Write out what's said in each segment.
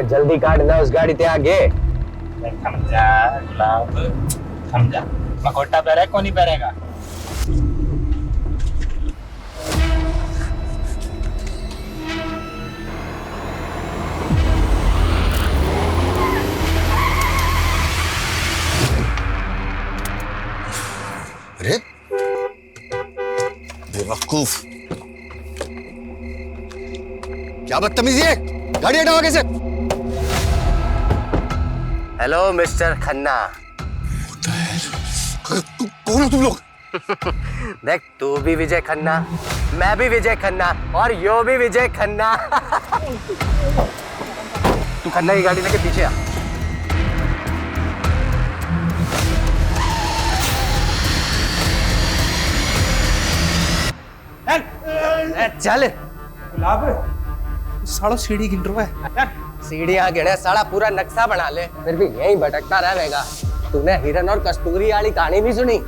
जल्दी काट ना उस गाड़ी ते आगे। समझा गुलाब, समझा। मकोटा पहरे कौन नहीं पहरेगा? अरे बेवकूफ, क्या बदतमीजी है, गाड़ी हटाओ आगे से। Hello mister Khanna. कौन हो तुम लोग? देख, तू भी विजय खन्ना, मैं भी विजय खन्ना और यो भी विजय खन्ना। तू खन्ना की गाड़ी लेके पीछे आ। चल। गुलाब, सालों सीढ़ी गिन रहा है। सीढ़ियां गिने, साला पूरा नक्शा बना ले, फिर भी यहीं भटकता रहेगा। तूने हिरण और कस्तूरी वाली कहानी नहीं सुनी?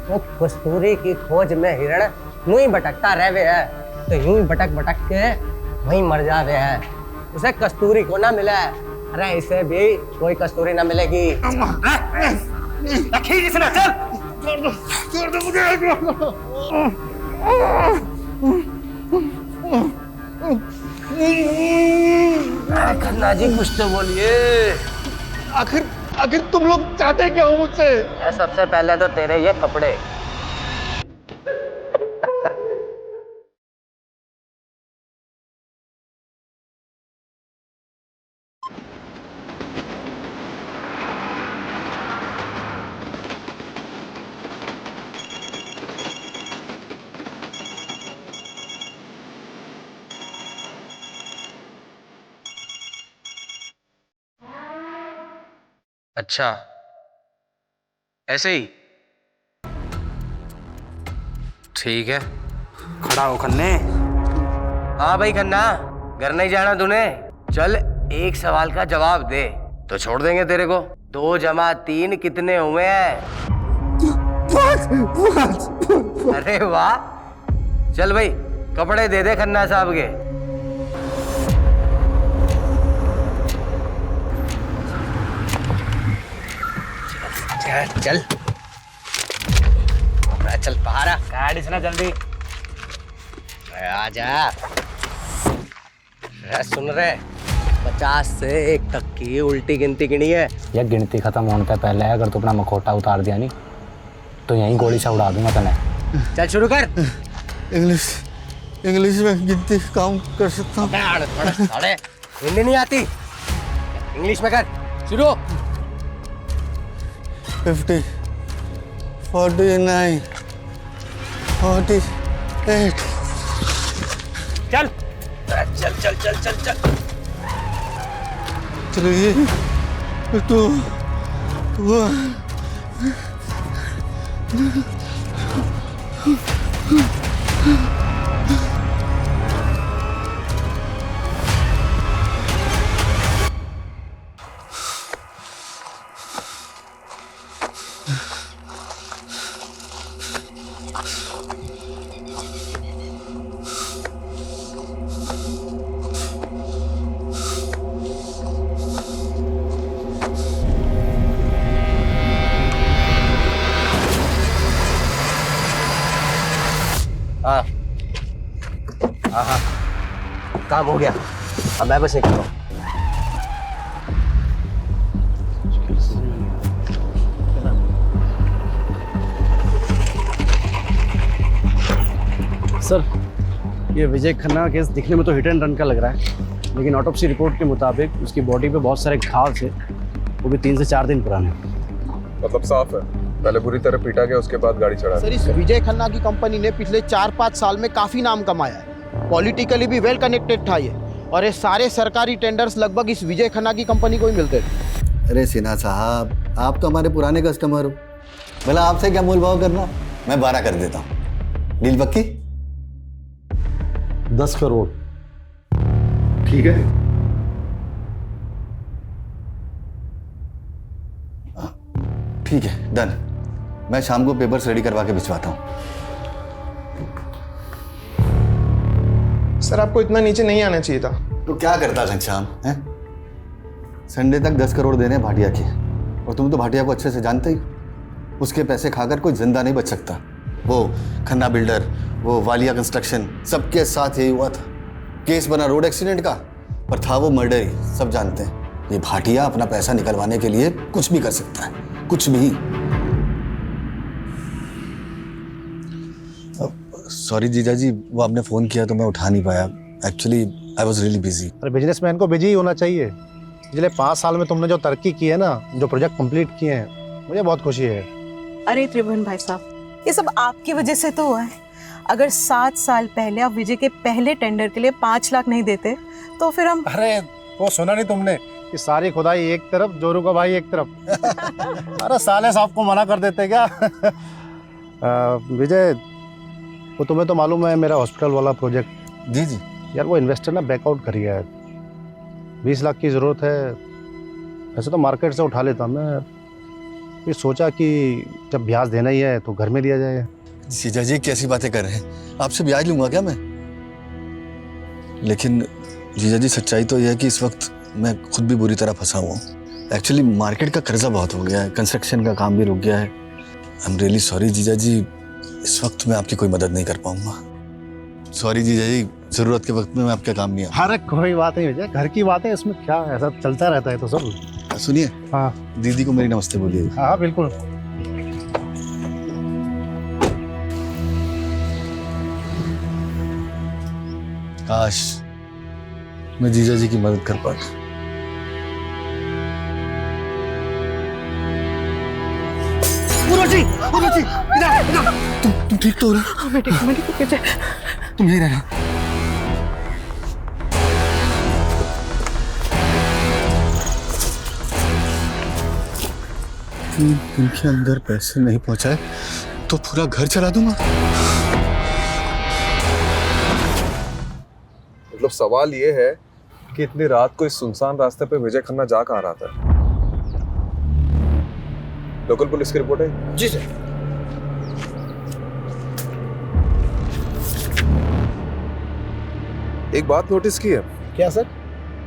वो कस्तूरी की खोज में हिरण यूं ही भटकता रहे है, तो यूं ही भटक भटक के वहीं मर जावे है। उसे कस्तूरी को ना मिला है, अरे इसे भी कोई कस्तूरी ना मिलेगी। खन्ना जी कुछ तो बोलिए। आखिर तुम लोग चाहते क्या हो मुझसे? सबसे पहले तो तेरे ये कपड़े। अच्छा, ऐसे ही ठीक है। खड़ा हो खन्ने। हाँ भाई खन्ना, घर नहीं जाना तूने? चल एक सवाल का जवाब दे तो छोड़ देंगे तेरे को। 2 जमा 3 कितने हुए हैं? अरे वाह, चल भाई कपड़े दे दे खन्ना साहब के। चल चल बाहर आ। गाड़ी से ना जल्दी। आजा। सुन रहे, 50 से 1 तक की उल्टी गिनती गिनी है। यह गिनती खत्म होने से पहले अगर तू अपना मखौटा उतार दिया नहीं तो यहीं गोली से उड़ा दूंगा तने। चल शुरू कर। इंग्लिश में गिनती काम कर सकता हूँ। हिंदी नहीं आती, इंग्लिश में कर शुरू। 50, 49, 48। चल। चल चल चल चल चल। 3, 2, 1। हाँ हाँ हाँ, काम हो गया। अब मैं बस निकल रहा हूँ। सर, ये विजय खन्ना केस दिखने में तो हिट एंड रन का लग रहा है, लेकिन ऑटोप्सी रिपोर्ट के मुताबिक उसकी बॉडी पे बहुत सारे घाव थे, वो भी 3 से 4 दिन पुराने। मतलब साफ है, पहले बुरी तरह पीटा गया, उसके बाद गाड़ी चढ़ा। सर, इस विजय खन्ना की कंपनी ने पिछले 4-5 साल में काफी नाम कमाया है। पॉलिटिकली भी वेल कनेक्टेड था ये, और ये सारे सरकारी टेंडर्स लगभग इस विजय खन्ना की कंपनी को ही मिलते थे। अरे सिन्हा साहब, आप तो हमारे पुराने कस्टमर हो, भला आपसे क्या मोल भाव करना। मैं 12 कर देता हूँ। डील पक्की? 10 करोड़। ठीक है। ठीक है, डन। मैं शाम को पेपर्स रेडी करवा के भिजवाता हूँ। सर, आपको इतना नीचे नहीं आना चाहिए था। तो क्या करता घनश्याम, हैं? संडे तक 10 करोड़ देने हैं भाटिया की, और तुम तो भाटिया को अच्छे से जानते ही। उसके पैसे खाकर कोई जिंदा नहीं बच सकता। वो खन्ना बिल्डर, वो वालिया कंस्ट्रक्शन, सबके साथ यही हुआ था। केस बना रोड एक्सीडेंट का, पर था वो मर्डर ही, सब जानते हैं। ये भाटिया अपना पैसा निकलवाने के लिए कुछ भी कर सकता है, कुछ भी। सॉरी जीजा जी, वो आपने फ़ोन किया तो मैं उठा नहीं पाया। Actually I was really busy. अरे बिजनेसमैन को बिजी ही होना चाहिए। पिछले 5 साल में तुमने जो तरक्की की है ना, जो प्रोजेक्ट कंप्लीट किए हैं, मुझे बहुत खुशी है। अरे त्रिभुवन भाई साहब, ये सब आपकी वजह से तो हुआ है। अगर 7 साल पहले आप विजय के पहले टेंडर के लिए 5 लाख नहीं देते तो फिर हम। अरे वो सुना नहीं तुमने कि सारी खुदाई एक तरफ, जोरू का भाई एक तरफ। अरे साले साहब को मना कर देते क्या? विजय, वो तुम्हें तो मालूम है मेरा हॉस्पिटल वाला प्रोजेक्ट। जी जी। यार वो इन्वेस्टर ना बैकआउट करी है। 20 लाख की ज़रूरत है। वैसे तो मार्केट से उठा लेता मैं, फिर सोचा कि जब ब्याज देना ही है तो घर में दिया जाए। जीजा जी कैसी बातें कर रहे हैं? आपसे ब्याज लूंगा क्या मैं? लेकिन जीजा जी सच्चाई तो यह है कि इस वक्त मैं खुद भी बुरी तरह फंसा हुआ हूँ। एक्चुअली मार्केट का कर्जा बहुत हो गया है, कंस्ट्रक्शन का काम भी रुक गया है। आई एम रियली सॉरी जीजा जी, इस वक्त मैं आपकी कोई मदद नहीं कर पाऊंगा। सॉरी जीजा जी, जरूरत के वक्त में मैं आपका काम नहीं आ। अरे कोई बात नहीं विजय, घर की बात है, इसमें क्या ऐसा चलता रहता है तो सब। सुनिए, हाँ दीदी को मेरी नमस्ते बोलिए। हाँ बिल्कुल। काश मैं जीजा जी की मदद कर पाता। तुम ठीक तो हो रहा? मैं ठीक। तुम यही रहना। इनके अंदर पैसे नहीं पहुंचाए तो पूरा घर चला दूंगा। मतलब सवाल ये है कि इतनी रात को इस सुनसान रास्ते पे विजय खन्ना जा कहाँ रहा था? लोकल पुलिस की रिपोर्ट है? जी सर। एक बात नोटिस की है? क्या सर?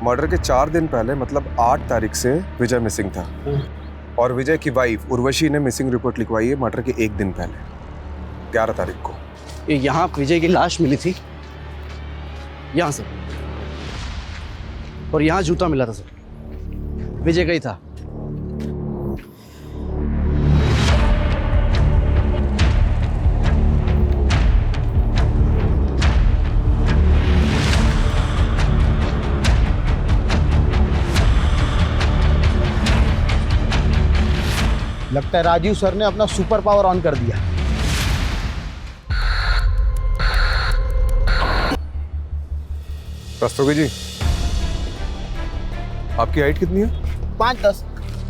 मर्डर के 4 दिन पहले, मतलब 8 तारीख से विजय मिसिंग था, और विजय की वाइफ उर्वशी ने मिसिंग रिपोर्ट लिखवाई है मर्डर के 1 दिन पहले, 11 तारीख को। ये यहाँ विजय की लाश मिली थी, यहाँ सर, और यहाँ जूता मिला था सर, विजय का ही था। लगता है राजीव सर ने अपना सुपर पावर ऑन कर दिया। रस्तोगी जी, आपकी हाइट कितनी है? 5'10",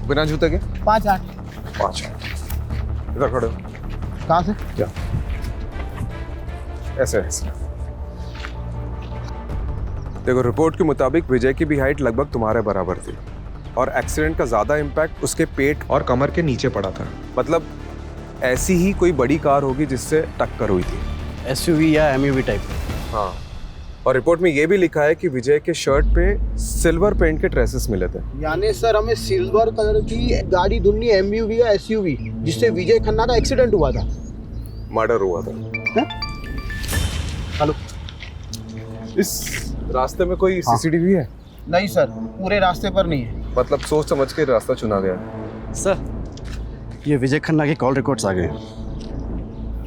बिना जूते के? 5'8". 5। इधर खड़े हो। कहाँ से? क्या? ऐसे ऐसे। देखो, रिपोर्ट के मुताबिक विजय की भी हाइट लगभग तुम्हारे बराबर थी, और एक्सीडेंट का ज्यादा इम्पैक्ट उसके पेट और कमर के नीचे पड़ा था। मतलब ऐसी ही कोई बड़ी कार होगी जिससे टक्कर हुई थी। SUV या MUV टाइप। हाँ, और रिपोर्ट में ये भी लिखा है कि विजय के शर्ट पे सिल्वर पेंट के ट्रेसेस मिले थे। यानी सर हमें सिल्वर कलर की गाड़ी ढूंढनी, MUV या SUV, जिससे विजय खन्ना का एक्सीडेंट हुआ था, मर्डर हुआ था। हेलो, इस रास्ते में कोई CCTV है? नहीं सर, पूरे रास्ते पर नहीं है। मतलब सोच समझ के रास्ता चुना गया। सर, ये विजय खन्ना के कॉल रिकॉर्ड्स आ गए।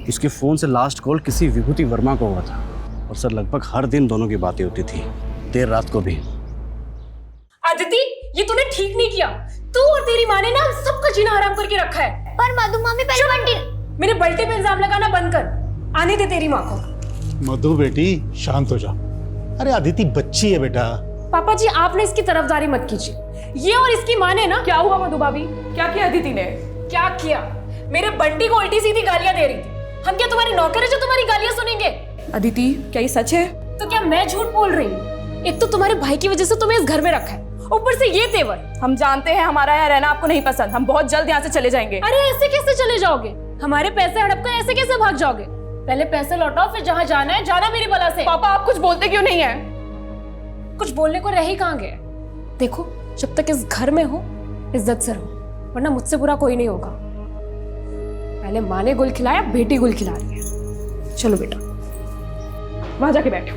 उसके फ़ोन से लास्ट कॉल किसी विभूति वर्मा को हुआ था, और सर लगभग हर दिन दोनों की बातें होती थी, देर रात को भी। अदिति, ये तूने ठीक नहीं किया। तू और तेरी माँ ने ना हम सबका जीना हराम करके रखा है। पर मधु मामी पहले बंटी। मेरे बल्टे पे इल्जाम लगाना बंद कर। आने दे तेरी माँ को। मधु बेटी शांत हो जा। अरे अदिति बच्ची है बेटा। पापा जी, आपने इसकी तरफदारी मत कीजिए। ये और इसकी माँ ने ना। क्या हुआ मधु भाभी? क्या किया अदिति ने? क्या किया? मेरे बंटी को उल्टी सीधी गालियां दे रही थी। हम क्या तुम्हारे नौकर है जो तुम्हारी गालियां सुनेंगे? अदिति, क्या ये सच है? तो क्या मैं झूठ बोल रही हूँ? एक तो तुम्हारे भाई की वजह से तुम्हें इस घर में रखा है, ऊपर से ये तेवर। हम जानते हैं हमारा यहाँ रहना आपको नहीं पसंद। हम बहुत जल्द यहाँ से चले जाएंगे। अरे ऐसे कैसे चले जाओगे? हमारे पैसे हड़प कर ऐसे कैसे भाग जाओगे? पहले पैसे लौटाओ, फिर जहाँ जाना है जाना मेरी बला से। पापा, आप कुछ बोलते क्यों नहीं है? कुछ बोलने को रह ही कहाँ गए? देखो, जब तक इस घर में हो इज्जत से रहो, वरना मुझसे बुरा कोई नहीं होगा। पहले माँ ने गुल खिलाया, बेटी गुल खिला रही है। चलो बेटा वहां जाके बैठो।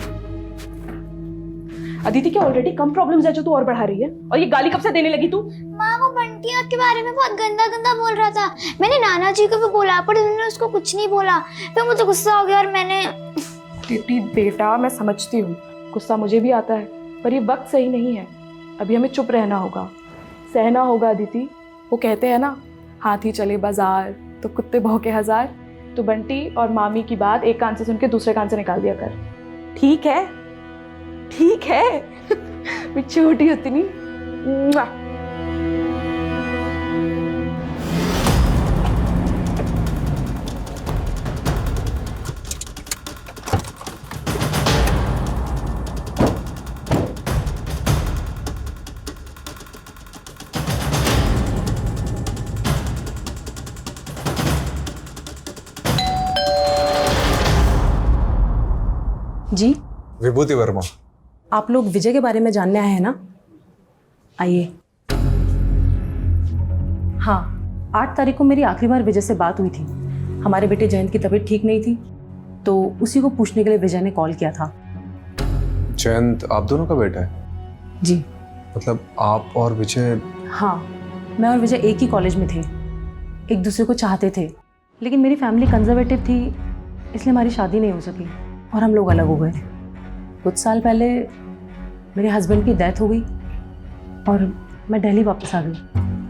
अदिति, क्या ऑलरेडी कम प्रॉब्लम्स है जो तू और बढ़ा रही है? और ये गाली कब से देने लगी तू? माँ, वो बंटी आपके बारे में बहुत गंदा गंदा बोल रहा था। मैंने नाना जी को भी बोला पर उन्होंने उसको कुछ नहीं बोला। फिर मुझे गुस्सा हो गया और मैंने। दीदी बेटा, मैं समझती हूँ, गुस्सा मुझे भी आता है, पर ये वक्त सही नहीं है। अभी हमें चुप रहना होगा, सहना होगा। अदिति, वो कहते हैं ना, हाथी चले बाजार तो कुत्ते भौंके हजार। तो बंटी और मामी की बात एक कान से सुन के दूसरे कान से निकाल दिया कर, ठीक है? ठीक है। मैं छोटी होती नहीं। जी, विभूति वर्मा। आप लोग विजय के बारे में जानने आए हैं ना? आइए। हाँ, 8 तारीख को मेरी आखिरी बार विजय से बात हुई थी। हमारे बेटे जयंत की तबीयत ठीक नहीं थी, तो उसी को पूछने के लिए विजय ने कॉल किया था। जयंत आप दोनों का बेटा है? जी। मतलब आप और विजय? हाँ, मैं और विजय एक ही कॉलेज में थे, एक दूसरे को चाहते थे, लेकिन मेरी फैमिली कंजर्वेटिव थी, इसलिए हमारी शादी नहीं हो सकी और हम लोग अलग हो गए। कुछ साल पहले मेरे हस्बैंड की डेथ हो गई और मैं दिल्ली वापस आ गई।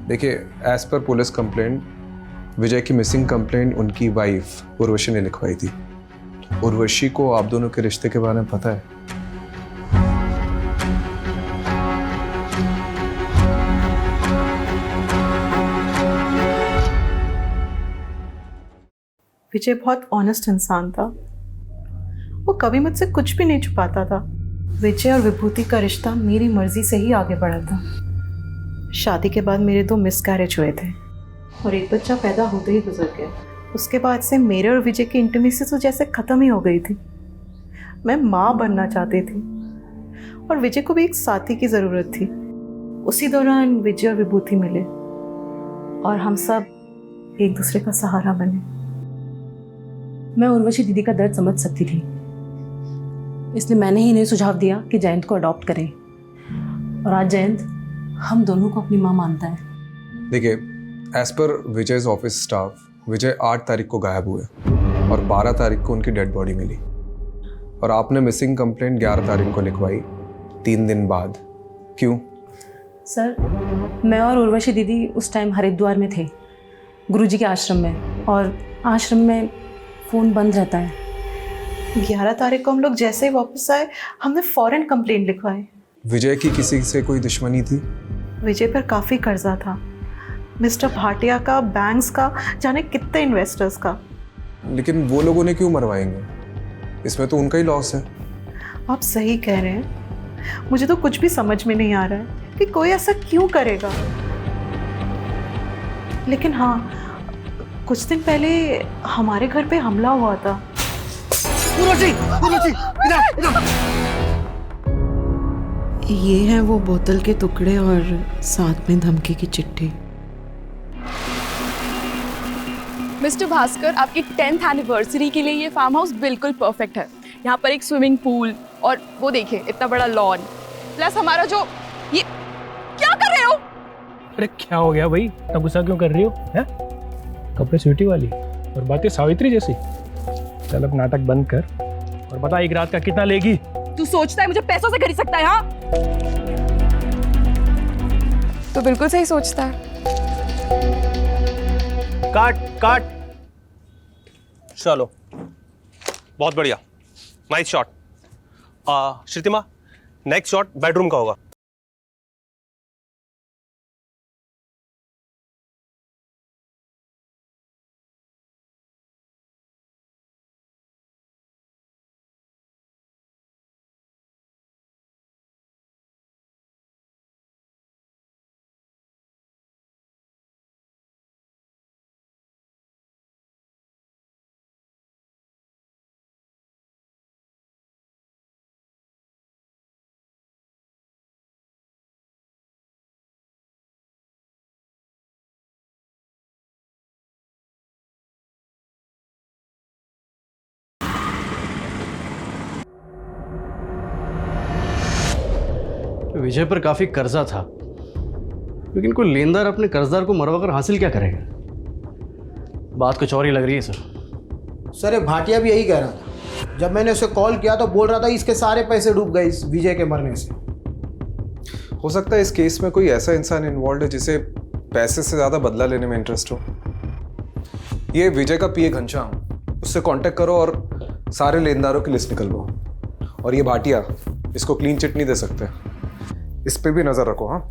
देखिए, एज पर पुलिस कंप्लेंट, विजय की मिसिंग कंप्लेंट उनकी वाइफ उर्वशी ने लिखवाई थी। उर्वशी को आप दोनों के रिश्ते के बारे में पता है? विजय बहुत ऑनेस्ट इंसान था, वो कभी मुझसे कुछ भी नहीं छुपाता था। विजय और विभूति का रिश्ता मेरी मर्जी से ही आगे बढ़ा था। शादी के बाद मेरे 2 मिसकैरेज हुए थे और एक बच्चा पैदा होते ही गुजर गया। उसके बाद से मेरे और विजय की इंटीमेसी तो जैसे ख़त्म ही हो गई थी। मैं माँ बनना चाहती थी और विजय को भी एक साथी की ज़रूरत थी। उसी दौरान विजय और विभूति मिले और हम सब एक दूसरे का सहारा बने। मैं उर्वशी दीदी का दर्द समझ सकती थी, इसलिए मैंने ही इन्हें सुझाव दिया कि जयंत को अडॉप्ट करें और आज जयंत हम दोनों को अपनी माँ मानता है। देखिए, as per Vijay's office staff, विजय 8 तारीख को गायब हुए और 12 तारीख को उनकी डेड बॉडी मिली और आपने मिसिंग कंप्लेंट 11 तारीख को लिखवाई, 3 दिन बाद। क्यों? सर, मैं और उर्वशी दीदी उस टाइम हरिद्वार में थे, गुरुजी के आश्रम में, और आश्रम में फ़ोन बंद रहता है। 11 तारीख को हम लोग जैसे ही वापस आए, हमने फौरन कंप्लेंट लिखवाई। विजय की किसी से कोई दुश्मनी थी? विजय पर काफ़ी कर्जा था, मिस्टर भाटिया का, बैंक्स का, जाने कितने इन्वेस्टर्स का। लेकिन वो लोग उन्हें क्यों मरवाएंगे? इसमें तो उनका ही लॉस है। आप सही कह रहे हैं, मुझे तो कुछ भी समझ में नहीं आ रहा है कि कोई ऐसा क्यों करेगा। लेकिन हाँ, कुछ दिन पहले हमारे घर पे हमला हुआ था। ये है वो बोतल के टुकड़े और साथ में धमकी की चिट्ठी। मिस्टर भास्कर, आपकी 10th एनिवर्सरी के लिए ये फार्म हाउस बिल्कुल परफेक्ट है। यहाँ पर एक स्विमिंग पूल और वो देखिए इतना बड़ा लॉन, प्लस हमारा जो ये क्या कर रहे हो? अरे क्या हो गया भाई, इतना गुस्सा क्यों कर रही हो? हैं? कपड़े स्वीटी वाली और बातें सावित्री जैसी। चल अब नाटक बंद कर और बता एक रात का कितना लेगी? तू सोचता है मुझे पैसों से खरीद सकता है? हाँ, तो बिल्कुल सही सोचता है। काट काट। चलो, बहुत बढ़िया, nice shot. Shrutima, next shot bedroom का होगा। विजय पर काफी कर्जा था, लेकिन कोई लेनदार अपने कर्जदार को मरवा कर हासिल क्या करेगा? बात कुछ और ही लग रही है सर। सर ये भाटिया भी यही कह रहा था। जब मैंने उसे कॉल किया तो बोल रहा था इसके सारे पैसे डूब गए इस विजय के मरने से। हो सकता है इस केस में कोई ऐसा इंसान इन्वॉल्व है जिसे पैसे से ज़्यादा बदला लेने में इंटरेस्ट हो। ये विजय का पीए घनश्याम, उससे कांटेक्ट करो और सारे लेनदारों की लिस्ट निकलवाओ। और ये भाटिया, इसको क्लीन चिट नहीं दे सकते, इस पे भी नज़र रखो। हाँ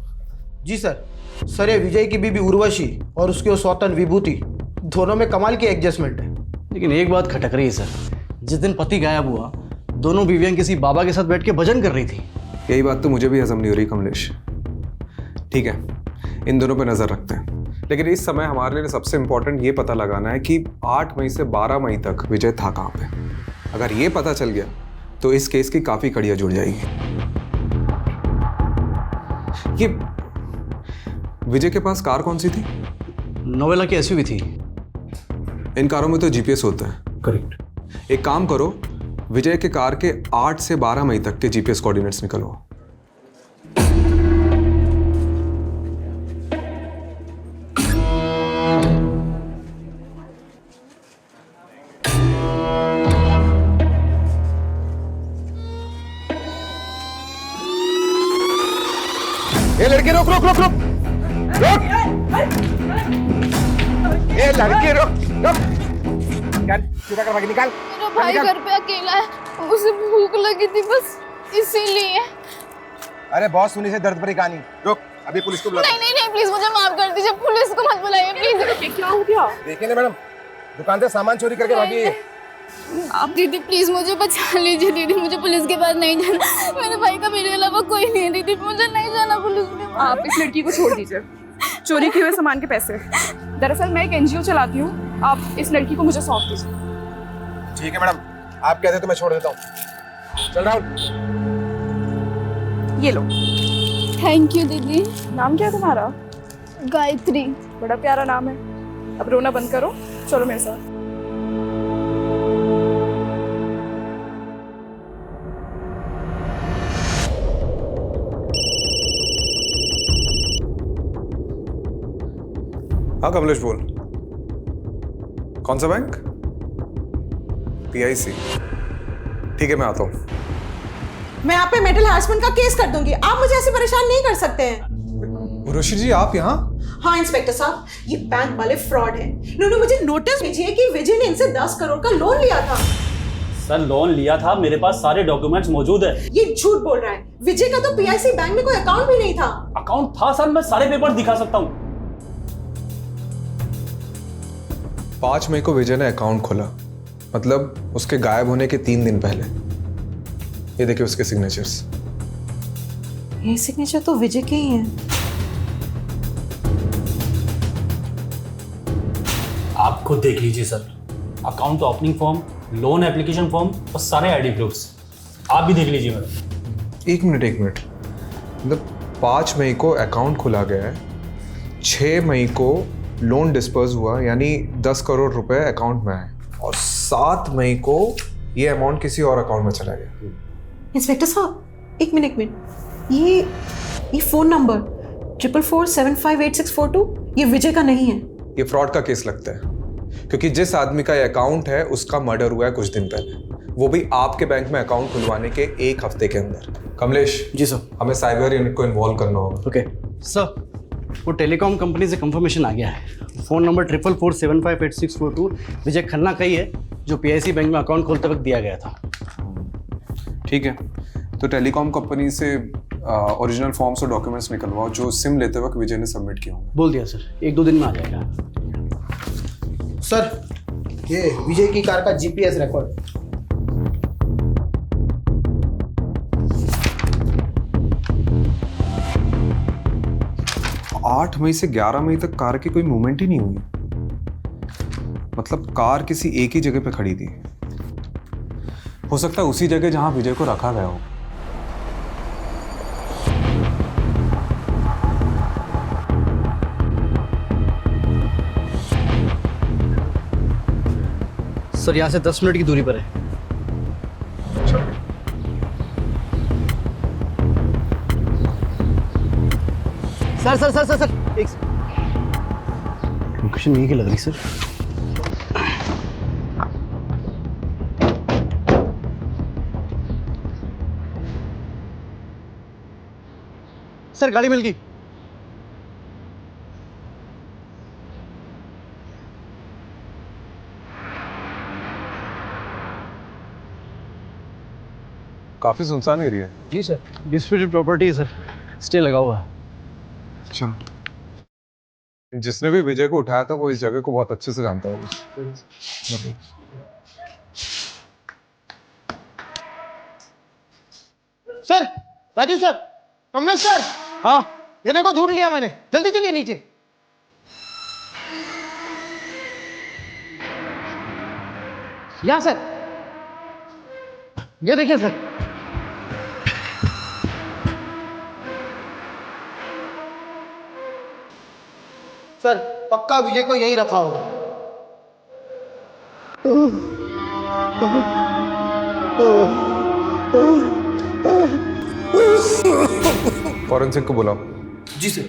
जी सर। सर ये विजय की बीबी उर्वशी और उसकी वो सौतन विभूति, दोनों में कमाल की एडजस्टमेंट है। लेकिन एक बात खटक रही है सर, जिस दिन पति गायब हुआ दोनों बीवियां किसी बाबा के साथ बैठ के भजन कर रही थी। यही बात तो मुझे भी हजम नहीं हो रही कमलेश। ठीक है, इन दोनों पे नज़र रखते हैं, लेकिन इस समय हमारे लिए सबसे इंपॉर्टेंट ये पता लगाना है कि 8 मई से 12 मई तक विजय था कहाँ पे। अगर ये पता चल गया तो इस केस की काफ़ी कड़ियाँ जुड़ जाएगी। ये विजय के पास कार कौन सी थी? नोवेला की एसयूवी थी। इन कारों में तो जीपीएस होता है। करेक्ट। एक काम करो, विजय के कार के 8 से 12 मई तक के जीपीएस कोऑर्डिनेट्स निकलवाओ। ये लड़की रुक रुक रुक रुक रुक। ये लड़की रुक रुक। निकाल, सीधा कर भागी, निकाल। मेरा भाई घर पे अकेला है, उसे भूख लगी थी बस इसीलिए। अरे बहुत सुनी से दर्द भरी कहानी। रुक, अभी पुलिस को बुला। नहीं नहीं नहीं, प्लीज मुझे माफ कर दीजिए, पुलिस को मत बुलाइए प्लीज। क्या हो गया? देखिए ना मैडम, दुकान से सामान चोरी करके भागी है। आप दीदी प्लीज मुझे बचा लीजिए। दीदी मुझे पुलिस के पास नहीं जाना, मेरे भाई का मेरे अलावा कोई नहीं है। दीदी मुझे नहीं जाना पुलिस के पास। आप इस लड़की को छोड़ दीजिए, चोरी किए हुए सामान के पैसे। दरअसल मैं एक एनजीओ चलाती हूँ, आप इस लड़की को मुझे सौंप दीजिए। ठीक है मैडम, आप कहते तो मैं छोड़ देता हूँ। चल राहुल। ये लो। थैंक यू दीदी। नाम क्या है तुम्हारा? गायत्री। बड़ा प्यारा नाम है। अब रोना बंद करो, चलो मेरे साथ। हाँ कमलेश बोल। कौन सा बैंक? PIC। ठीक है, मैं आता हूँ। मैं आप पे मेंटल हैरेसमेंट का केस कर दूंगी। आप मुझे ऐसे परेशान नहीं कर सकते हैं। उर्वशी जी आप यहाँ? हाँ इंस्पेक्टर साहब, ये बैंक वाले फ्रॉड हैं। इन्होंने मुझे नोटिस भेजी है कि विजय ने इनसे 10 करोड़ का लोन लिया था। सर लोन लिया था, मेरे पास सारे डॉक्यूमेंट्स मौजूद है। ये झूठ बोल रहा है। विजय का तो PIC बैंक में कोई अकाउंट भी नहीं था। अकाउंट था सर, मैं सारे पेपर दिखा सकता हूँ। 5 मई को विजय ने अकाउंट खोला, मतलब उसके गायब होने के 3 दिन पहले। ये देखिए उसके सिग्नेचर्स। ये सिग्नेचर तो विजय के ही हैं। आप खुद देख लीजिए sir, account opening form, loan application form और सारे आईडी प्रूफ्स। आप भी देख लीजिए मैडम। एक मिनट, मतलब 5 मई को अकाउंट खुला गया है, 6 मई को लोन डिस्पर्स हुआ, यानी 10 करोड़ रुपए अकाउंट में आए, और 7 मई को ये अमाउंट किसी और अकाउंट में चला गया। इंस्पेक्टर साहब एक मिनट, ये फोन नंबर 4447584642 ये विजय का नहीं है। ये फ्रॉड का केस लगता है, क्योंकि जिस आदमी का ये अकाउंट है उसका मर्डर हुआ है कुछ दिन पहले, वो भी आपके बैंक में अकाउंट खुलवाने के 1 हफ्ते के अंदर। कमलेश जी सर। हमें साइबर यूनिट को इन्वॉल्व करना होगा। ओके सर, वो टेलीकॉम कंपनी से कंफर्मेशन आ गया है। फ़ोन नंबर 4447584642 विजय खन्ना का ही है, जो PIC बैंक में अकाउंट खोलते वक्त दिया गया था। ठीक है, तो टेलीकॉम कंपनी से ओरिजिनल फॉर्म्स और डॉक्यूमेंट्स निकलवाओ जो सिम लेते वक्त विजय ने सबमिट किया होंगे। बोल दिया सर, 1-2 दिन में आ जाएगा। सर ये विजय की कार का GPS रिकॉर्ड। आठ मई से 11 मई तक कार की कोई मूवमेंट ही नहीं हुई, मतलब कार किसी एक ही जगह पे खड़ी थी। हो सकता है उसी जगह जहां विजय को रखा गया हो। सर यहाँ से 10 मिनट की दूरी पर है। Sir sir sir sir sir एक लोकेशन यही की लग रही सर। सर गाड़ी मिल गई। काफी सुनसान एरिया है। जी सर, डिस्प्यूटेड प्रॉपर्टी है सर, स्टे लगा हुआ है। अच्छा, जिसने भी विजय को उठाया था वो इस जगह को बहुत अच्छे से जानता है। Sir, Rajiv sir, Kamlesh sir, हाँ ये देखो ढूंढ लिया मैंने, जल्दी चलिए नीचे। यहाँ सर, ये देखिए सर। सर पक्का विजय को यही रखा होगा। फॉरेंसिक को बुलाओ। जी सर।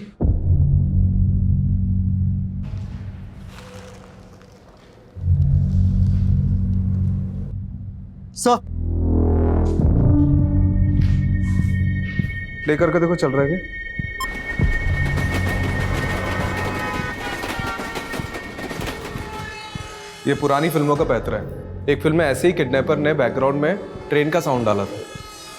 सर प्ले करके देखो चल रहा है क्या? ये पुरानी फिल्मों का पैतरा है। एक फिल्म में ऐसे ही किडनैपर ने बैकग्राउंड में ट्रेन का साउंड डाला था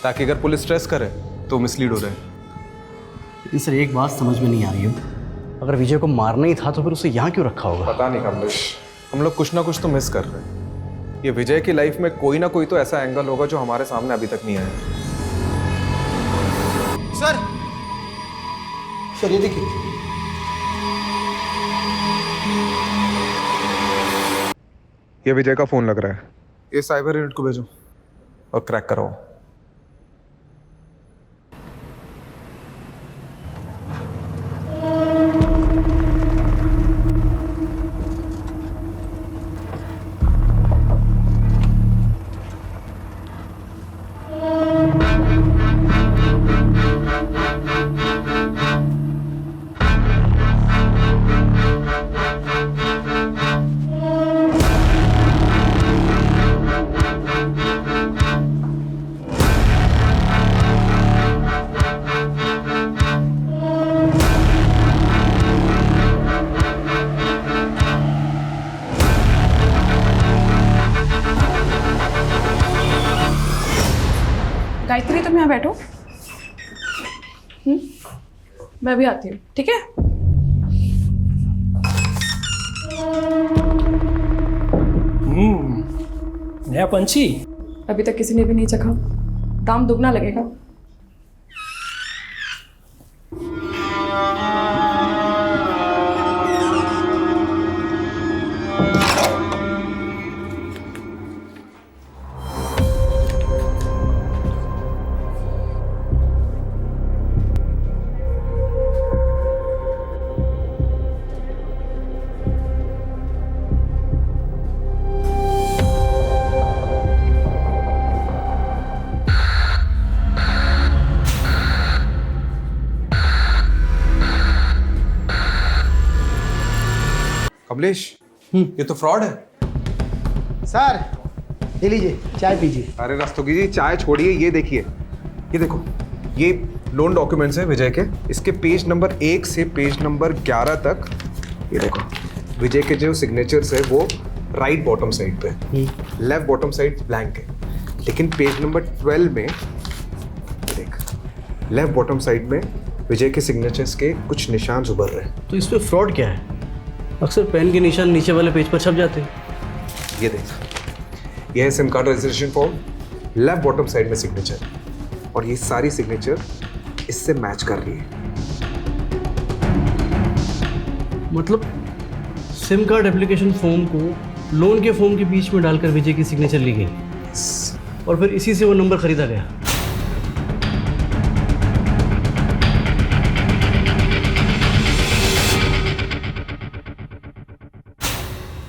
ताकि अगर पुलिस ट्रेस करे तो मिसलीड हो जाए। लेकिन सर एक बात समझ में नहीं आ रही है, अगर विजय को मारना ही था तो फिर उसे यहाँ क्यों रखा होगा? पता नहीं कमलेश, हम लोग कुछ ना कुछ तो मिस कर रहे हैं। ये विजय की लाइफ में कोई ना कोई तो ऐसा एंगल होगा जो हमारे सामने अभी तक नहीं आया। सर ये देखिए, ये विजय का फोन लग रहा है। ये साइबर यूनिट को भेजो और क्रैक कराओ। गायत्री तुम यहाँ बैठो। मैं भी आती हूँ, ठीक है? नया पंछी अभी तक किसी ने भी नहीं चखा, दाम दुगना लगेगा। कमलेश, ये तो फ्रॉड है। सर ये लीजिए चाय पीजिए। अरे रस्तोगी जी, चाय छोड़िए, ये देखिए, ये देखो, ये लोन डॉक्यूमेंट्स है विजय के। इसके पेज नंबर 1 से पेज नंबर 11 तक ये देखो, विजय के जो सिग्नेचर्स है वो राइट बॉटम साइड पे, लेफ्ट बॉटम साइड ब्लैंक है। लेकिन पेज नंबर 12 में देख, लेफ्ट बॉटम साइड में विजय के सिग्नेचर्स के कुछ निशान उभर रहे हैं। तो इसमें फ्रॉड क्या है? अक्सर पेन के निशान नीचे वाले पेज पर छप जाते हैं। ये देख, ये है SIM card registration form, left bottom side में सिग्नेचर, और ये सारी सिग्नेचर इससे मैच कर रही है। मतलब सिम कार्ड एप्लीकेशन फॉर्म को लोन के फॉर्म के बीच में डालकर विजय की सिग्नेचर ली गई और फिर इसी से वो नंबर खरीदा गया।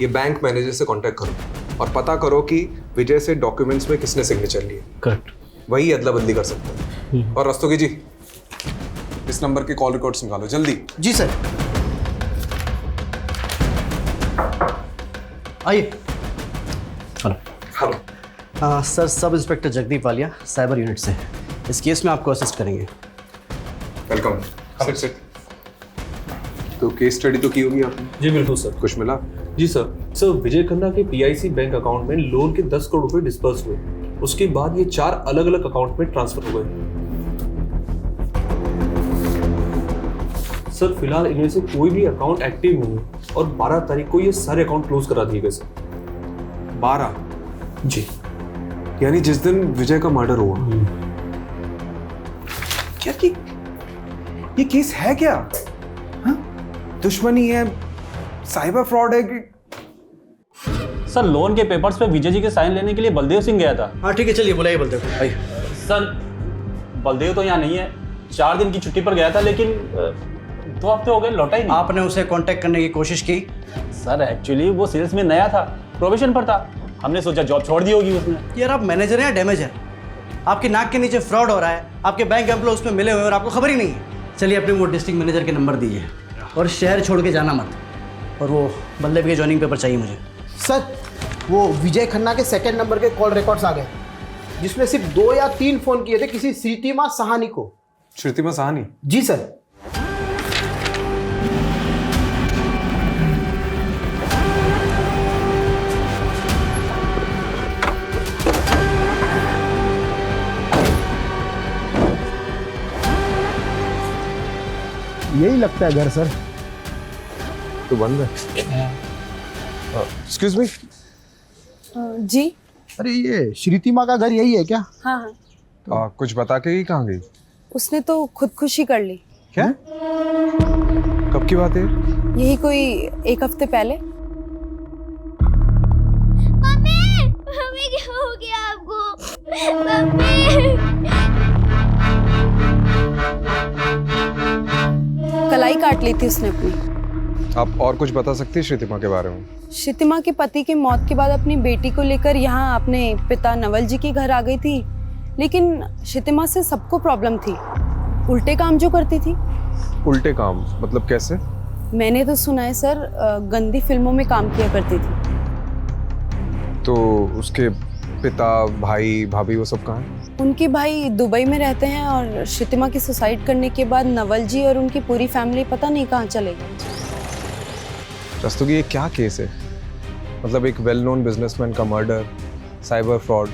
ये बैंक मैनेजर से कांटेक्ट करो और पता करो कि विजय से डॉक्यूमेंट्स में किसने सिग्नेचर लिए। करेक्ट। वही अदला बदली कर सकते हैं। और रस्तोगी जी, इस नंबर के कॉल रिकॉर्ड्स निकालो जल्दी। जी सर। आइए। Hello. Sir, sub inspector Jagdeep Walia, cyber unit से। इस केस में आपको असिस्ट करेंगे। वेलकम। Sit sit. तो केस स्टडी तो की होगी आपने? जी बिल्कुल सर। कुछ मिला? जी सर विजय खन्ना के पीआईसी बैंक अकाउंट में लोन के 10 करोड़ रुपए डिस्पर्स हुए। उसके बाद ये 4 अलग अलग अकाउंट में ट्रांसफर हो गए। सर फिलहाल इनमें से कोई भी अकाउंट एक्टिव नहीं है और 12 तारीख को ये सारे अकाउंट क्लोज करा दिए गए सर। 12? जी। यानी जिस दिन विजय का मर्डर हुआ। क्या कि ये केस है क्या? हाँ? दुश्मनी है, साइबर फ्रॉड है कि? सर लोन के पेपर्स पे विजय जी के साइन लेने के लिए बलदेव सिंह गया था। हाँ ठीक है, चलिए बुलाइए बलदेव को। आइए। सर बलदेव तो यहाँ नहीं है, 4 दिन की छुट्टी पर गया था, लेकिन 2 हफ्ते हो गए लौटा ही नहीं। आपने उसे कांटेक्ट करने की कोशिश की? सर एक्चुअली वो सेल्स में नया था, प्रोबेशन पर था, हमने सोचा जॉब छोड़ दी होगी उसने। यार आप मैनेजर हैं या डैमेजर? आपकी नाक के नीचे फ्रॉड हो रहा है, आपके बैंक एम्प्लॉय उसमें मिले हुए हैं और आपको खबर ही नहीं है। चलिए अपने वो डिस्ट्रिक्ट मैनेजर के नंबर दीजिए और शहर छोड़ के जाना मत। और वो बल्लेब के जॉइनिंग पेपर चाहिए मुझे। सर वो विजय खन्ना के सेकंड नंबर के कॉल रिकॉर्ड्स आ गए, जिसमें सिर्फ 2 या 3 फोन किए थे किसी श्रीतिमा साहनी को। श्रुतिमा साहनी? जी सर। यही लगता है घर सर। तो बंद है। Excuse me. जी। अरे ये श्रीतिमा का घर यही है क्या? हाँ हाँ। कुछ बता के ही कहाँ गई? उसने तो खुदकुशी कर ली। क्या? कब की बात है? यही कोई 1 हफ्ते पहले। मम्मी, मम्मी क्या हो गया आपको? मम्मी। कलाई काट ली थी उसने अपनी। आप और कुछ बता सकती है श्रुतिमा के बारे में? श्रुतिमा के पति की मौत के बाद अपनी बेटी को लेकर यहाँ अपने पिता नवल जी के घर आ गई थी, लेकिन श्रुतिमा से सबको प्रॉब्लम थी। उल्टे काम जो करती थी। उल्टे काम मतलब कैसे? मैंने तो सुना है सर, गंदी फिल्मों में काम किया करती थी। तो उसके पिता, भाई, भाभी वो सब कहाँ हैं? उनके भाई दुबई में रहते हैं और श्रुतिमा की सुसाइड करने के बाद नवल जी और उनकी पूरी फैमिली पता नहीं कहाँ चले गए। रस्तोगी ये क्या केस है? मतलब एक वेल नोन बिजनेसमैन का मर्डर, साइबर फ्रॉड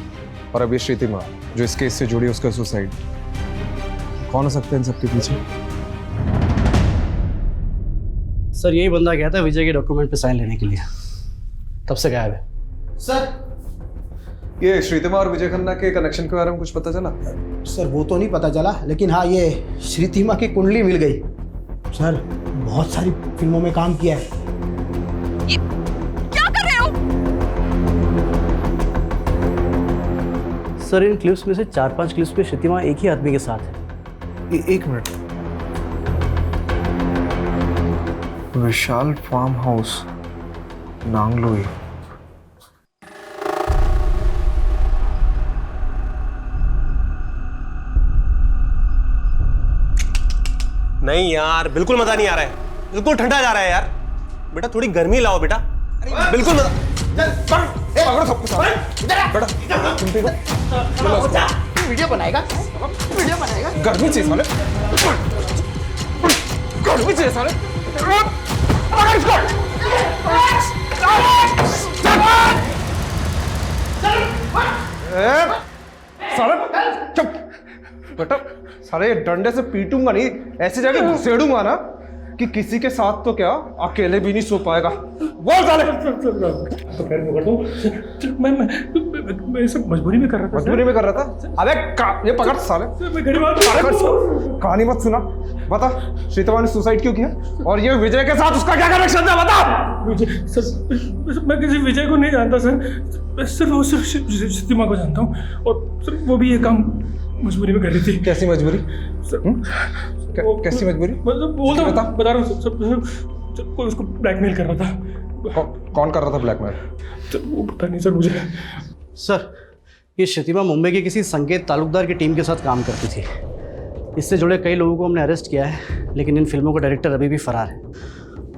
और अब ये श्रुतिमा जो इस केस से जुड़ी उसका सुसाइड। कौन हो सकते हैं इन सबके पीछे? सर यही बंदा गया था विजय के डॉक्यूमेंट पे साइन लेने के लिए, तब से गायब है। सर ये श्रुतिमा और विजय खन्ना के कनेक्शन के बारे में कुछ पता चला? सर वो तो नहीं पता चला, लेकिन हाँ ये श्रुतिमा की कुंडली मिल गई। सर बहुत सारी फिल्मों में काम किया है। ये क्या कर रहे हो? सर इन क्लिप्स में से 4-5 क्लिप्स में श्रुतिमा एक ही आदमी के साथ है। 1 मिनट। विशाल फार्म हाउस, नांगलोई। नहीं यार, बिल्कुल मजा नहीं आ रहा है, बिल्कुल ठंडा जा रहा है यार। बेटा थोड़ी गर्मी लाओ बेटा, बिल्कुल मजा। वीडियो बनाएगा, वीडियो बनाएगा। गर्मी चाहिए साले, गर्मी चाहिए साले। चुप बेटा, सारे डंडे से पीटूंगा नहीं, ऐसी जगह घुसेड़ूंगा ना कि किसी के साथ तो क्या अकेले भी नहीं सो पाएगा। बोल साले। तो खैर मैं करता हूँ। मैं सब मजबूरी में कर रहा था। मजबूरी में कर रहा था? अबे ये पकड़ साले। मैं गरीब आदमी। कहानी मत सुना, बता श्रुतिमा ने सुसाइड क्यों किया और ये विजय के साथ उसका क्या कनेक्शन था? बता। विजय सर, मैं किसी विजय को नहीं जानता सर, सिर्फ श्रुतिमा को जानता हूँ और सिर्फ वो भी ये काम मजबूरी में कर रही थी। कैसी मजबूरी? कैसी मजबूरी? मतलब बोलता बता रहा हूँ सर, कोई उसको ब्लैकमेल कर रहा था। कौन कर रहा था ब्लैकमेल? वो पता नहीं सर मुझे। सर ये श्रुतिमा मुंबई के किसी संकेत तालुकदार की टीम के साथ काम करती थी। इससे जुड़े कई लोगों को हमने अरेस्ट किया है, लेकिन इन फिल्मों का डायरेक्टर अभी भी फरार है।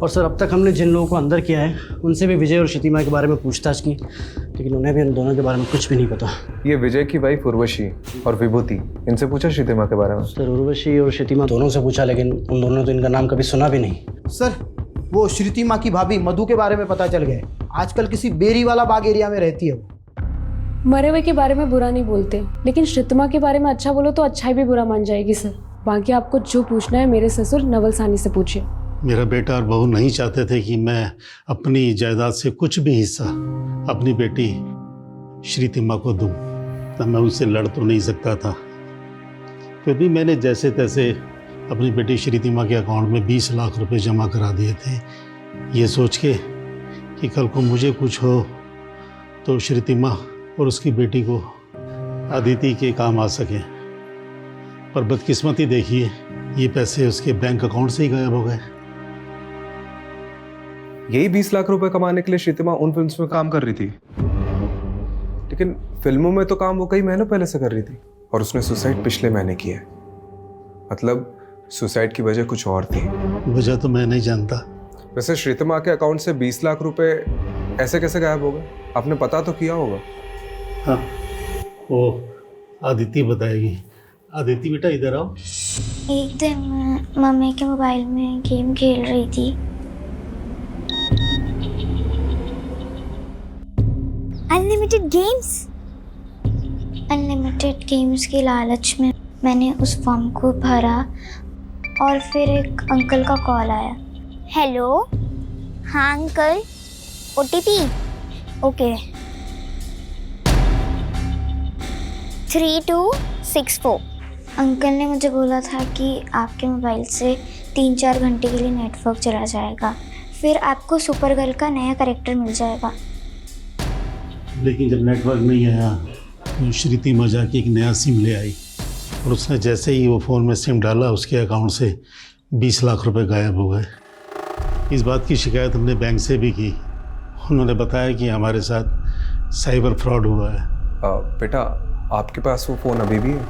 और सर, अब तक हमने जिन लोगों को अंदर किया है उनसे भी विजय और क्षितिमा के बारे में पूछताछ की, लेकिन उन्हें भी इन दोनों के बारे में कुछ भी नहीं पता। ये विजय की वाइफ उर्वशी और विभूति, इनसे पूछा क्षितिमा के बारे में? सर, उर्वशी और क्षितिमा दोनों से पूछा, लेकिन उन दोनों ने तो इनका नाम कभी सुना भी नहीं। सर, वो श्रुतिमा की भाभी मधु के बारे में पता चल गया है। आजकल किसी बेरी वाला बाग एरिया में रहती है वो। मरे हुए के बारे में बुरा नहीं बोलते, लेकिन श्रितमा के बारे में अच्छा बोलो तो अच्छाई भी बुरा मान जाएगी सर। बाकी आपको जो पूछना है मेरे ससुर नवल सानी से पूछिए। मेरा बेटा और बहू नहीं चाहते थे कि मैं अपनी जायदाद से कुछ भी हिस्सा अपनी बेटी श्रुतिमा को दूं, तब मैं उनसे लड़ तो नहीं सकता था। फिर भी मैंने जैसे तैसे अपनी बेटी श्रुतिमा के अकाउंट में 20 लाख रुपए जमा करा दिए थे, ये सोच के कि कल को मुझे कुछ हो तो श्रुतिमा और उसकी बेटी को अदिति के काम आ सके। पर बदकिस्मती देखिए, ये पैसे उसके बैंक अकाउंट से ही गायब हो गए। यही 20 लाख रुपए कमाने के लिए श्रुतिमा उन फिल्म्स में काम कर रही थी, लेकिन फिल्मों में तो काम वो कई महीनों पहले से कर रही थी, और उसने सुसाइड पिछले महीने किया है। मतलब सुसाइड की वजह कुछ और थी। वजह तो मैं नहीं जानता। वैसे श्रुतिमा के अकाउंट से 20 लाख रुपए ऐसे कैसे गायब हो गए? आपने पता तो किया होगा। हाँ, वो आदिति बताएगी। आदिति बेटा इधर आओ। एक दिन मैं मम्मी के मोबाइल में गेम खेल रही थी। अनलिमिटेड गेम्स की लालच में मैंने उस फॉर्म को भरा और फिर एक अंकल का कॉल आया। हेलो, हाँ अंकल, OTP? ओके, 3264। अंकल ने मुझे बोला था कि आपके मोबाइल से 3-4 घंटे के लिए नेटवर्क चला जाएगा, फिर आपको सुपर गर्ल का नया कैरेक्टर मिल जाएगा। लेकिन जब नेटवर्क नहीं आया तो श्रुतिमा जाके एक नया सिम ले आई, और उसने जैसे ही वो फ़ोन में सिम डाला उसके अकाउंट से 20 लाख रुपए गायब हो गए। इस बात की शिकायत हमने बैंक से भी की। उन्होंने बताया कि हमारे साथ साइबर फ्रॉड हुआ है। बेटा, आपके पास वो फ़ोन अभी भी है?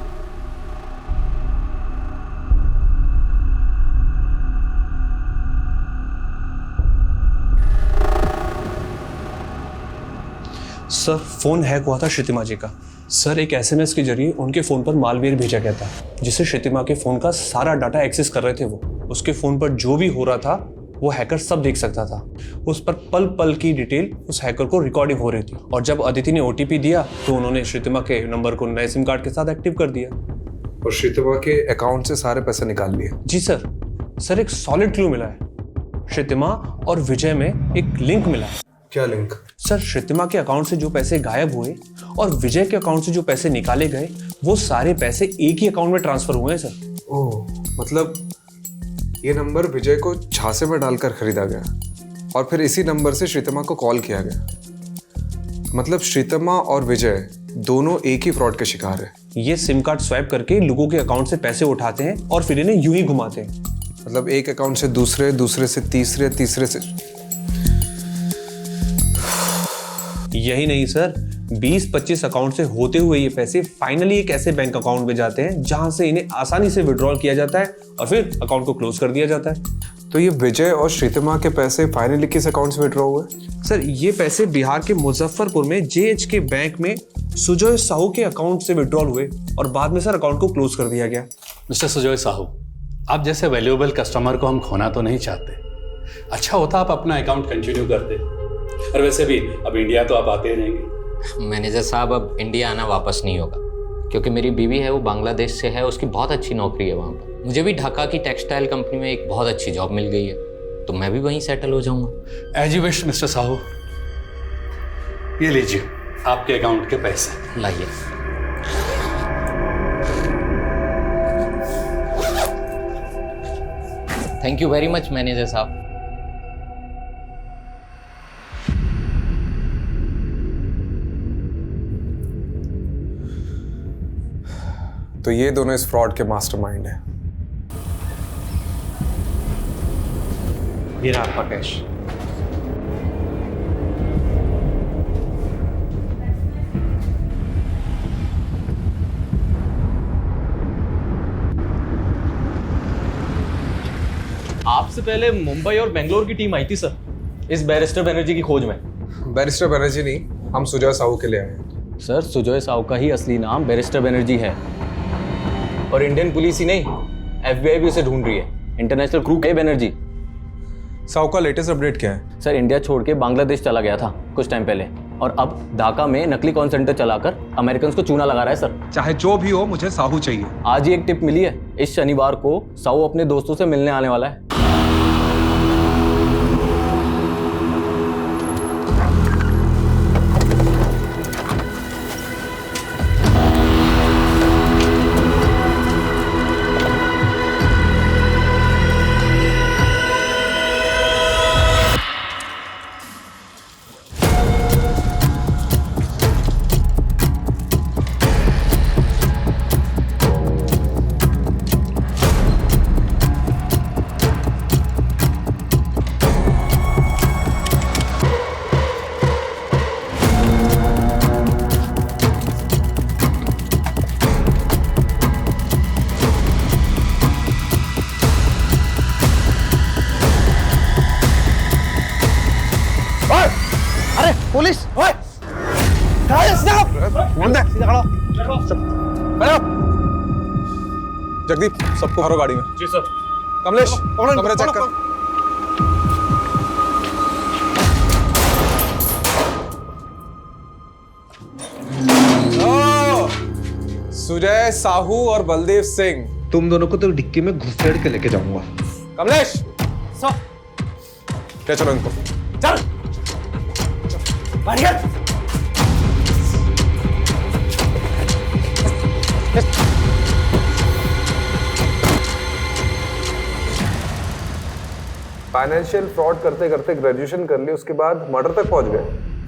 सर, फ़ोन हैक हुआ था श्रुतिमा जी का। सर, एक SMS के जरिए उनके फ़ोन पर मालवेयर भेजा गया था, जिससे श्रुतिमा के फ़ोन का सारा डाटा एक्सेस कर रहे थे वो। उसके फ़ोन पर जो भी हो रहा था वो हैकर सब देख सकता था। उस पर पल पल की डिटेल उस हैकर को रिकॉर्डिंग हो रही थी, और जब अदिति ने OTP दिया तो उन्होंने श्रुतिमा के नंबर को नए सिम कार्ड के साथ एक्टिव कर दिया और श्रुतिमा के अकाउंट से सारे पैसे निकाल लिए। जी सर। सर, एक सॉलिड क्लू मिला है। श्रुतिमा और विजय में एक लिंक मिला है। क्या लिंक? सर, श्रुतिमा के अकाउंट से जो पैसे गायब हुए और विजय के अकाउंट से जो पैसे निकाले गए, वो सारे पैसे एक ही अकाउंट में ट्रांसफर हुए हैं सर। ओह, मतलब ये नंबर विजय को झांसे में डालकर खरीदा गया और फिर इसी नंबर से श्रुतिमा को कॉल किया गया। मतलब श्रुतिमा और विजय दोनों एक ही फ्रॉड के शिकार है। ये सिम कार्ड स्वैप करके लोगों के अकाउंट से पैसे उठाते हैं और फिर इन्हें यूं ही घुमाते हैं। मतलब एक अकाउंट से दूसरे, दूसरे से तीसरे, तीसरे से। यही नहीं सर, 20-25 अकाउंट से होते हुए ये पैसे फाइनली एक ऐसे बैंक अकाउंट में जाते हैं जहां से इन्हें आसानी से विड्रॉल किया जाता है और फिर अकाउंट को क्लोज कर दिया जाता है। तो ये विजय और श्रुतिमा के पैसे फाइनली किस अकाउंट से विड्रॉ हुए? सर, ये पैसे बिहार के मुजफ्फरपुर में JH के बैंक में सुजय साहू के अकाउंट से विड्रॉल हुए और बाद में सर अकाउंट को क्लोज कर दिया गया। मिस्टर सुजय साहू, आप जैसे वैल्यूएबल कस्टमर को हम खोना तो नहीं चाहते। अच्छा होता आप अपना अकाउंट कंटिन्यू करते। और वैसे भी अब इंडिया तो आप आते ही रहेंगे। मैनेजर साहब, अब इंडिया आना वापस नहीं होगा, क्योंकि मेरी बीवी है वो बांग्लादेश से है, उसकी बहुत अच्छी नौकरी है वहाँ पर। मुझे भी ढाका की टेक्सटाइल कंपनी में एक बहुत अच्छी जॉब मिल गई है, तो मैं भी वहीं सेटल हो जाऊँगा। As you wish mister Sahu. ये लीजिए आपके अकाउंट के पैसे। लाइए। Thank you very much manager साहब। तो ये दोनों इस फ्रॉड के मास्टरमाइंड हैं। ये रहा आपका कैश। पहले मुंबई और बेंगलोर की टीम आई थी सर, इस बैरिस्टर बनर्जी की खोज में। बैरिस्टर बनर्जी नहीं, हम सुजय साहू के लिए आए हैं। सर सुजय साहू का ही असली नाम बैरिस्टर बनर्जी है, और इंडियन पुलिस ही नहीं, FBI भी उसे ढूंढ रही है। इंटरनेशनल क्रू है बनर्जी। साहू का लेटेस्ट अपडेट क्या है? सर इंडिया छोड़ के बांग्लादेश चला गया था कुछ टाइम पहले, और अब ढाका में नकली कॉल सेंटर चलाकर अमेरिकन को चूना लगा रहा है सर। चाहे जो भी हो, मुझे साहू चाहिए। आज ही एक टिप मिली है, इस शनिवार को साहू अपने दोस्तों से मिलने आने वाला है। पुलिस जगदीप, सबको भरो गाड़ी में। जी सर। कमलेश, कमरा चेक कर। सुजय साहू और बलदेव सिंह, तुम दोनों को तो डिक्की में घुसेड़ के लेके जाऊंगा। कमलेश सर, ले चलो इनको। चल बढ़िया। फाइनेंशियल फ्रॉड करते करते ग्रेजुएशन कर ली, उसके बाद मर्डर तक पहुंच गए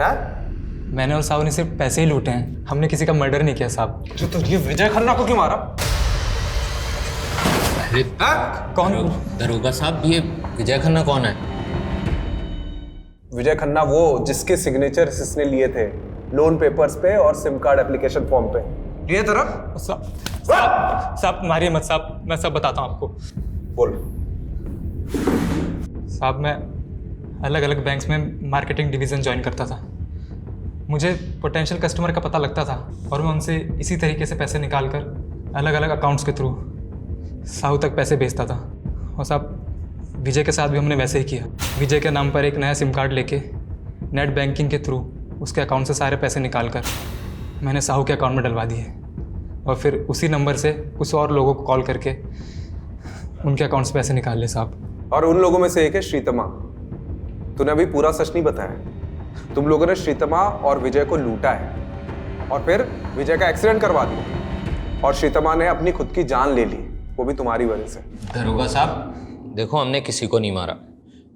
हैं? मैंने और साहू ने सिर्फ पैसे ही लूटे हैं, हमने किसी का मर्डर नहीं किया साहब। तो ये विजय खन्ना को क्यों मारा? अरे कौन? दरोगा साहब, ये विजय खन्ना कौन है? विजय खन्ना वो जिसके सिग्नेचर इसने लिए थे लोन पेपर्स पे और सिम कार्ड एप्लीकेशन फॉर्म पे। लिए तरह साहब मारिए मत साहब, मैं सब बताता हूँ आपको। बोल। साहब मैं अलग अलग बैंक्स में मार्केटिंग डिवीज़न ज्वाइन करता था। मुझे पोटेंशियल कस्टमर का पता लगता था और मैं उनसे इसी तरीके से पैसे निकाल कर अलग अलग अकाउंट्स के थ्रू साहू तक पैसे भेजता था। और साहब विजय के साथ भी हमने वैसे ही किया। विजय के नाम पर एक नया सिम कार्ड लेके नेट बैंकिंग के थ्रू उसके अकाउंट से सारे पैसे निकाल कर मैंने साहू के अकाउंट में डलवा दिए, और फिर उसी नंबर से कुछ और लोगों को कॉल करके उनके अकाउंट से पैसे निकाल लिए साहब। और उन लोगों में से एक है श्रीतमा। तूने अभी पूरा सच नहीं बताया। तुम लोगों ने श्रीतमा और विजय को लूटा है और फिर विजय का एक्सीडेंट करवा दिया, और श्रीतमा ने अपनी खुद की जान ले ली, वो भी तुम्हारी वजह से। दरोगा साहब देखो, हमने किसी को नहीं मारा,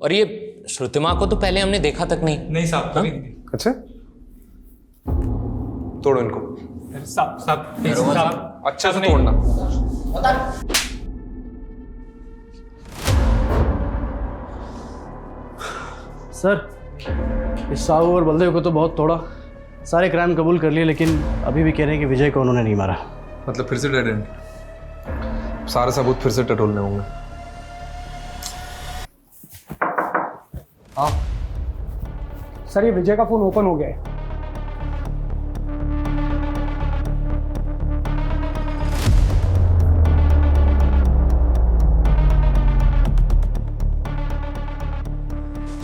और ये श्रुतिमा को तो पहले हमने देखा तक नहीं। नहीं साहब, कभी नहीं। अच्छा, तोड़ो इनको। साहब अच्छा से तोड़ना। सर इस साहू और बलदेव को तो बहुत तोड़ा, सारे क्राइम कबूल कर लिए, लेकिन अभी भी कह रहे हैं कि विजय को उन्होंने नहीं मारा। मतलब फिर से डेड एंड? सारे सबूत फिर से टटोलने होंगे। हाँ सर, ये विजय का फोन ओपन हो गया है।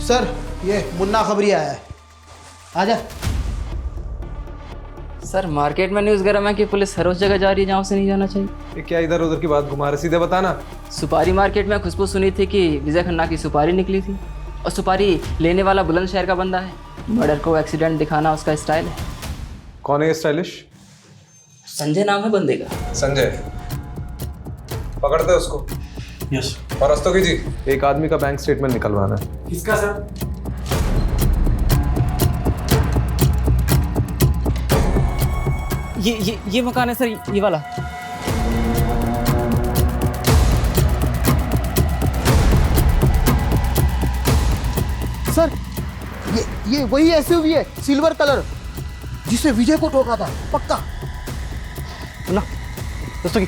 सर ये मुन्ना खबरी आया है, आजा। सर मार्केट में न्यूज़ गरम है कि पुलिस हर उस जगह जा रही है जहाँ उसे नहीं जाना चाहिए। ये क्या इधर उधर की बात घुमा रहे, सीधे बताना। सुपारी मार्केट में खुशबू सुनी थी कि विजय खन्ना की सुपारी निकली थी, और सुपारी लेने वाला बुलंदशहर का बंदा है। मर्डर को एक्सीडेंट दिखाना उसका स्टाइल है। कौन है ये स्टाइलिश? संजय नाम है बंदे का। संजय, पकड़ते हैं उसको। यस। और रस्तोगी जी, एक आदमी का बैंक स्टेटमेंट निकलवाना है। किसका सर? ये मकान है सर, ये वाला। सर ये वही एसयूवी है, सिल्वर कलर, जिसे विजय को ठोका था, पक्का। ना दोस्तों की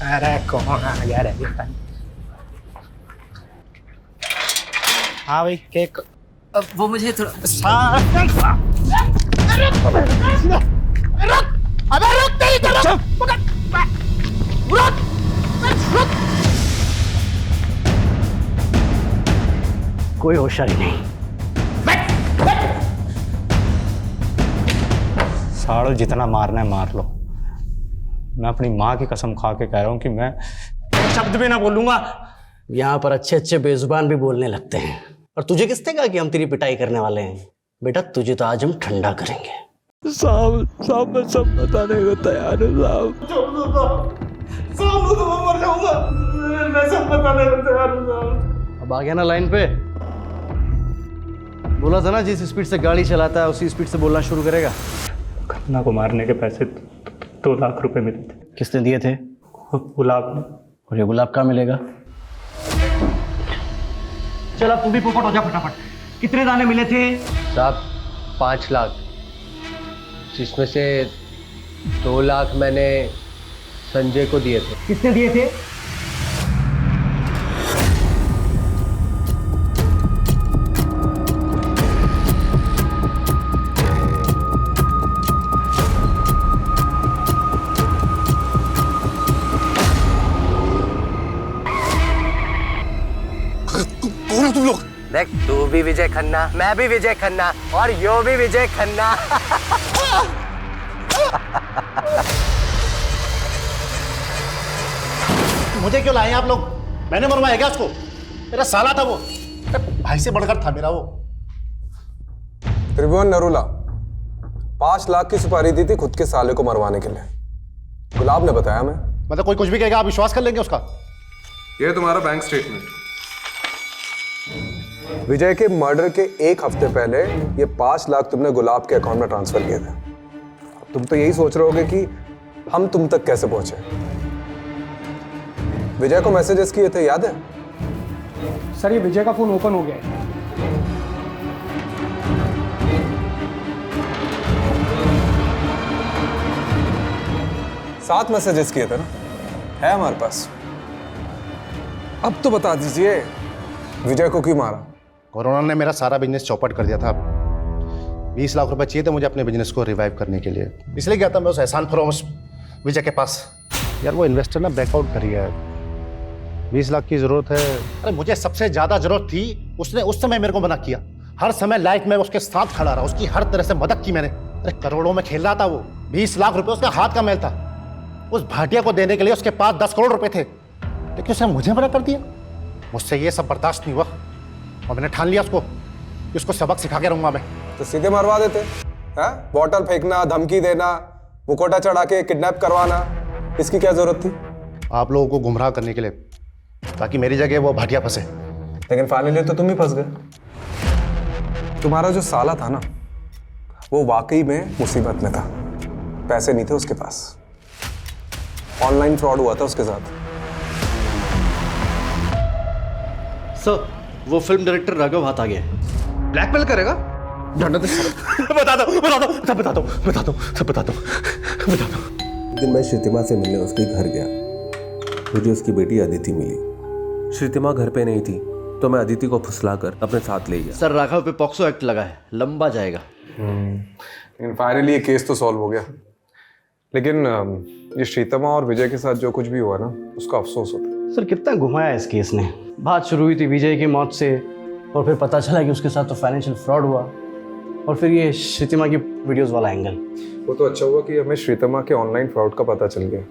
अरे कौन आ गया रे? हाँ भाई केक। वो मुझे थोड़ा अबे रुक तेरी तरफ रुक। कोई होशियारी नहीं। साड़ो जितना मारना है मार लो। मैं अपनी माँ की कसम खा के कह रहा हूँ कि मैं शब्द भी ना बोलूंगा। यहाँ पर अच्छे अच्छे बेजुबान भी बोलने लगते हैं। और तुझे किसने कहा कि हम तेरी पिटाई करने वाले हैं? बेटा तुझे तो आज हम ठंडा करेंगे। साहब मैं सब बताने को तैयार हूँ साहब। मर जाऊंगा। मैं सब बताने को तैयार हूँ। अब आ गया ना लाइन पे? बोला था ना जिस स्पीड से गाड़ी चलाता है उसी स्पीड से बोलना शुरू करेगा। खन्ना को मारने के पैसे 2 लाख रुपए मिले थे। किसने दिए थे? गुलाब ने। और ये गुलाब कहाँ मिलेगा? चल अब तू भी पोपट हो जा फटाफट। कितने दाने मिले थे? साहब 5 लाख, जिसमें से 2 लाख मैंने संजय को दिए थे। किसने दिए थे? कौन हो तुम लोग? देख तू भी विजय खन्ना, मैं भी विजय खन्ना और यो भी विजय खन्ना। मुझे क्यों लाए आप लोग? मैंने मरवाया क्या उसको? मेरा साला था वो, भाई से बढ़कर था मेरा वो। त्रिभुवन नरूला 5 लाख की सुपारी दी थी खुद के साले को मरवाने के लिए। गुलाब ने बताया मैं। मतलब कोई कुछ भी कहेगा आप विश्वास कर लेंगे उसका? ये तुम्हारा बैंक स्टेटमेंट। विजय के मर्डर के 1 हफ्ते पहले ये 5 लाख तुमने गुलाब के अकाउंट में ट्रांसफर किए थे। तुम तो यही सोच रहे होगे कि हम तुम तक कैसे पहुंचे। विजय को मैसेजेस किए थे, याद है? सर ये विजय का फोन ओपन हो गया है। 7 मैसेजेस किए थे ना, है हमारे पास। अब तो बता दीजिए विजय को क्यों मारा? कोरोना ने मेरा सारा बिजनेस चौपट कर दिया था। 20 लाख रुपए चाहिए थे मुझे अपने बिजनेस को रिवाइव करने के लिए, इसलिए गया था मैं उस एहसान फरोमस विजय के पास। यार वो इन्वेस्टर ना बैकआउट कर गया है। 20 लाख की जरूरत है। अरे मुझे सबसे ज्यादा जरूरत थी, उसने उस समय मेरे को मना किया। हर समय लाइफ में उसके साथ खड़ा रहा, उसकी हर तरह से मदद की मैंने। अरे करोड़ों में खेल रहा था वो। 20 लाख रुपए उसका हाथ का मैल था। उस भाटिया को देने के लिए उसके पास 10 करोड़ रुपए थे, लेकिन उसने मुझे मना कर दिया। मुझसे ये सब बर्दाश्त नहीं हुआ और मैंने ठान लिया कि उसको सबक सिखा के रहूंगा मैं। तो सीधे मरवा देते हैं? बॉटल फेंकना, धमकी देना, मुखौटा चढ़ा के किडनैप करवाना, इसकी क्या जरूरत थी? आप लोगों को गुमराह करने के लिए, ताकि मेरी जगह वो भाटिया फंसे। लेकिन फाइनली तो तुम ही फंस गए। तुम्हारा जो साला था ना, वो वाकई में मुसीबत में था। पैसे नहीं थे उसके पास, ऑनलाइन फ्रॉड हुआ था उसके साथ। सर वो फिल्म डायरेक्टर राघव हाथ आ गया है। ब्लैकमेल करेगा? बता दो। दिन मैं श्रीतिमा से मिलने उसके घर गया। मुझे उसकी बेटी अदिति मिली। श्रीतिमा घर पे नहीं थी तो मैं अदिति को फुसलाकर अपने साथ ले गया। सर राघव पे पॉक्सो एक्ट लगा है, लंबा जाएगा। लेकिन फाइनली ये केस तो सॉल्व हो गया। लेकिन ये श्रीतिमा और विजय के साथ जो कुछ भी हुआ ना, उसका अफसोस होता है। सर कितना घुमाया इस केस ने। बात शुरू हुई थी विजय की मौत से, और फिर पता चला कि उसके साथ तो फाइनेंशियल फ्रॉड हुआ, और फिर ये श्रीतिमा की वीडियोस वाला एंगल। वो तो अच्छा हुआ कि हमें श्रीतिमा के ऑनलाइन फ्रॉड का पता चल गया,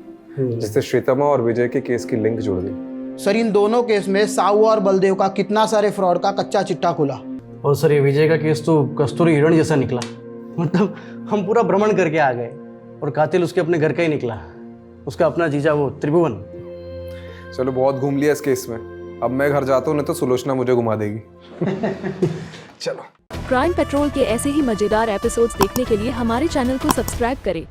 जिससे श्रीतिमा और विजय के केस की लिंक जुड़ गई। सर इन दोनों केस में साहू और बलदेव का कितना सारे फ्रॉड का कच्चा चिट्टा खुला। और सर ये विजय का केस तो कस्तूरी हिरण जैसा निकला। मतलब हम पूरा भ्रमण करके आ गए और कातिल उसके अपने घर का ही निकला, उसका अपना जीजा वो त्रिभुवन। चलो बहुत घूम लिया इस केस में, अब मैं घर जाता हूँ, नहीं तो सुलोचना मुझे घुमा देगी। चलो। क्राइम पेट्रोल के ऐसे ही मजेदार एपिसोड्स देखने के लिए हमारे चैनल को सब्सक्राइब करें